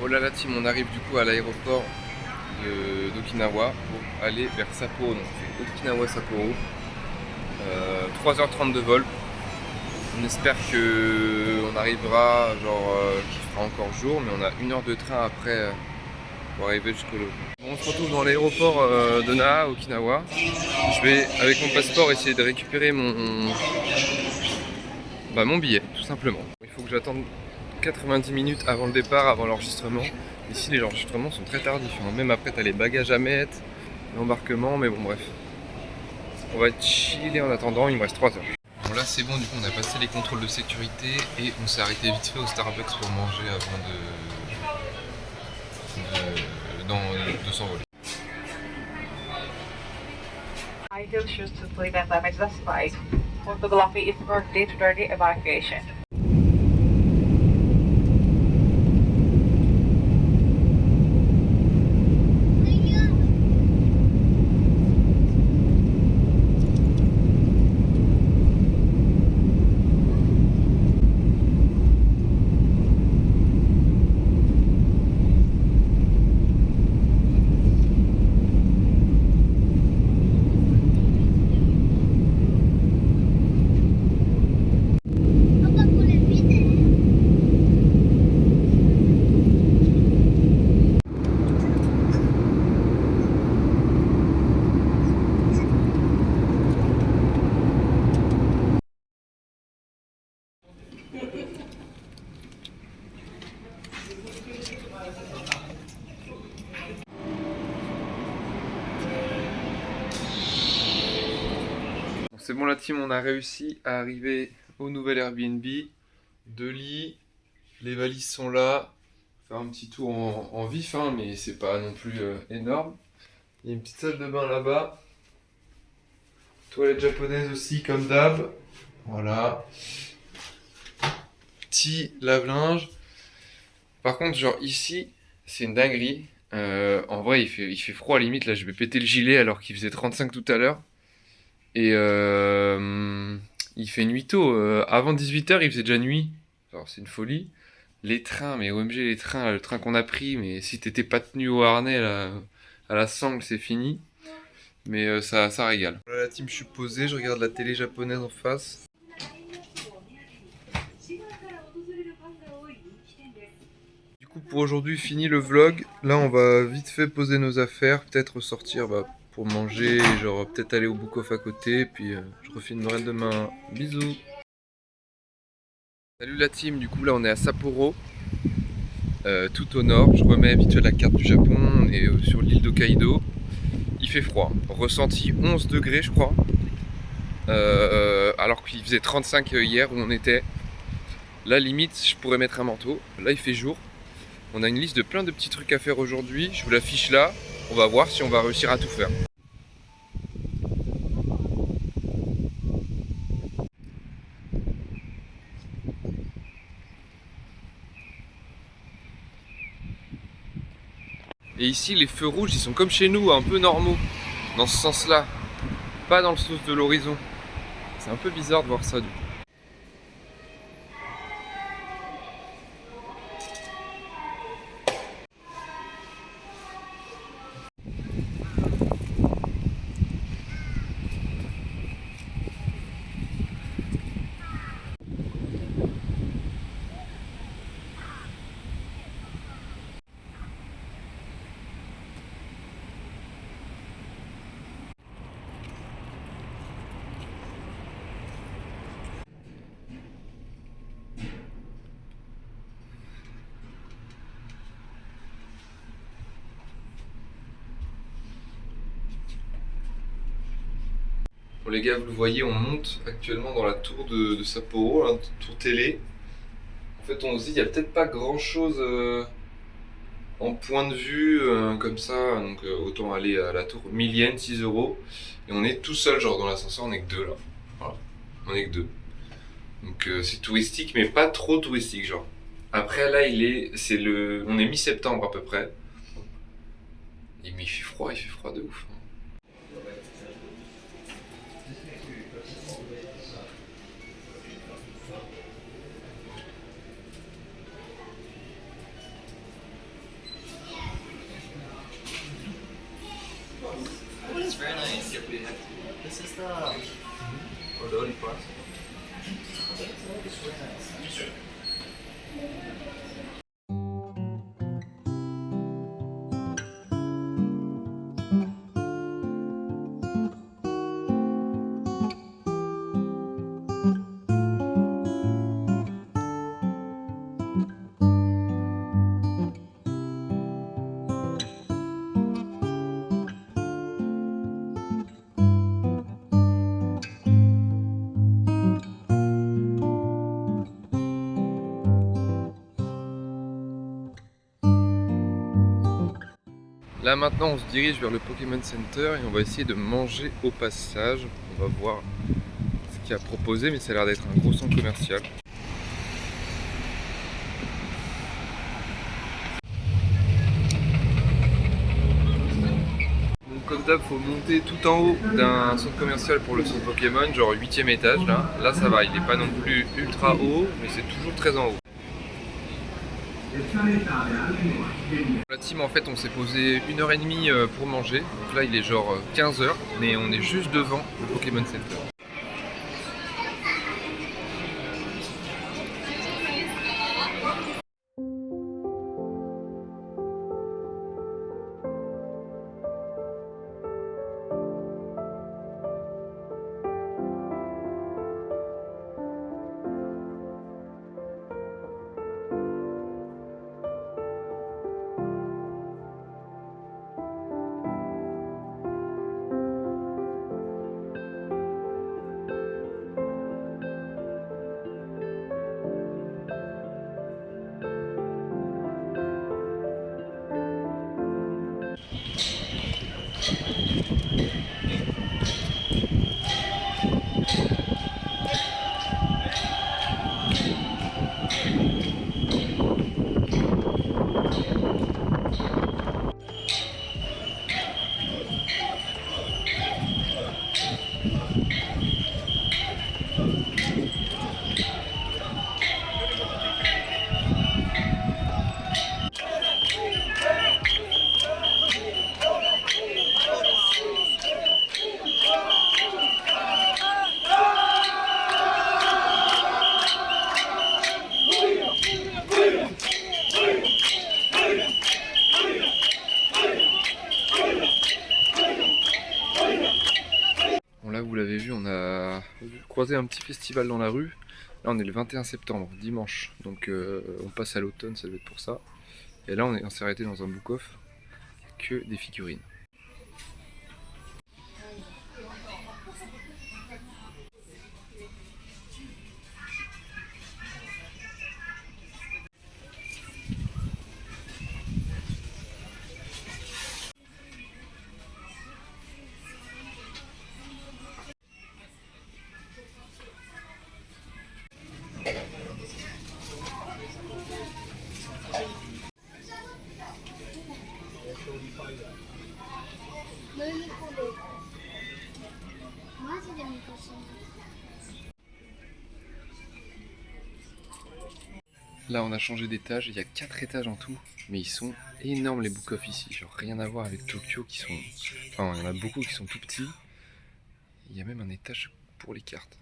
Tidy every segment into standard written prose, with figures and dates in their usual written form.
Oh là là team, on arrive du coup à l'aéroport d'Okinawa pour aller vers Sapporo. Donc c'est Okinawa Sapporo. 3h30 de vol. On espère que on arrivera, qu'il fera encore jour, mais on a 1 heure de train après pour arriver jusqu'au logement. Bon, on se retrouve dans l'aéroport de Naha, Okinawa. Je vais avec mon passeport essayer de récupérer mon billet, tout simplement. Il faut que j'attende 90 minutes avant le départ, avant l'enregistrement. Ici les enregistrements sont très tardifs, hein. Même après t'as les bagages à mettre, l'embarquement, mais bon bref. On va chiller en attendant, il me reste 3 heures. Bon là c'est bon, du coup on a passé les contrôles de sécurité et on s'est arrêté vite fait au Starbucks pour manger avant de s'envoler. Ideal shoes to play that damage the spike. Photography is for day-to-day evacuation. C'est bon la team, on a réussi à arriver au nouvel Airbnb. 2 lits, les valises sont là. Faire un petit tour en vif, hein, mais c'est pas non plus énorme. Il y a une petite salle de bain là-bas. Toilette japonaise aussi comme d'hab. Voilà. Petit lave-linge. Par contre, genre ici, c'est une dinguerie. En vrai, il fait froid à la limite. Là, je vais péter le gilet alors qu'il faisait 35 tout à l'heure. Et il fait nuit tôt. Avant 18h, il faisait déjà nuit. Alors, c'est une folie. Les trains, mais OMG, les trains, le train qu'on a pris, mais si t'étais pas tenu au harnais là, à la sangle, c'est fini. Mais ça régale. Voilà la team, je suis posé, je regarde la télé japonaise en face. Du coup, pour aujourd'hui, fini le vlog. Là, on va vite fait poser nos affaires, peut-être sortir pour manger, genre peut-être aller au book-off à côté, puis je refilmerai demain. Bisous. Salut la team, du coup là on est à Sapporo, tout au nord. Je remets vite fait la carte du Japon, on est sur l'île d'Hokkaido. Il fait froid, ressenti 11 degrés je crois, alors qu'il faisait 35 hier où on était. Là limite je pourrais mettre un manteau, là il fait jour. On a une liste de plein de petits trucs à faire aujourd'hui, je vous l'affiche là, on va voir si on va réussir à tout faire. Et ici les feux rouges ils sont comme chez nous, un peu normaux, dans ce sens là, pas dans le sens de l'horizon. C'est un peu bizarre de voir ça du coup. Bon les gars, vous le voyez, on monte actuellement dans la tour de Sapporo, la tour télé. En fait, on se dit, il n'y a peut-être pas grand-chose en point de vue comme ça, donc autant aller à la tour 1000 yens, 6 euros. Et on est tout seul, genre dans l'ascenseur, on est que deux là. Voilà, on est que deux. Donc c'est touristique, mais pas trop touristique, genre. Après là, on est mi-septembre à peu près. Mais il fait froid de ouf, hein. This is the Odori part. Là maintenant on se dirige vers le Pokémon Center et on va essayer de manger au passage. On va voir ce qu'il y a proposé, mais ça a l'air d'être un gros centre commercial. Donc comme d'hab, faut monter tout en haut d'un centre commercial pour le centre Pokémon, genre 8ème étage là. Là ça va, il n'est pas non plus ultra haut, mais c'est toujours très en haut. La team en fait on s'est posé 1h30 pour manger, donc là il est genre 15h, mais on est juste devant le Pokémon Center. Là vous l'avez vu, on a croisé un petit festival dans la rue. Là on est le 21 septembre, dimanche, donc on passe à l'automne, ça doit être pour ça. Et là on s'est arrêté dans un book-off, que des figurines. Là on a changé d'étage, il y a 4 étages en tout, mais ils sont énormes les book-off ici, genre rien à voir avec Tokyo qui sont... Enfin il y en a beaucoup qui sont tout petits, il y a même un étage pour les cartes.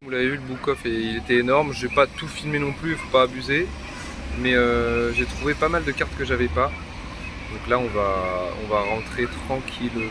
Vous l'avez vu, le book-off il était énorme, je vais pas tout filmer non plus, il faut pas abuser, mais j'ai trouvé pas mal de cartes que j'avais pas. Donc là on va rentrer tranquillement.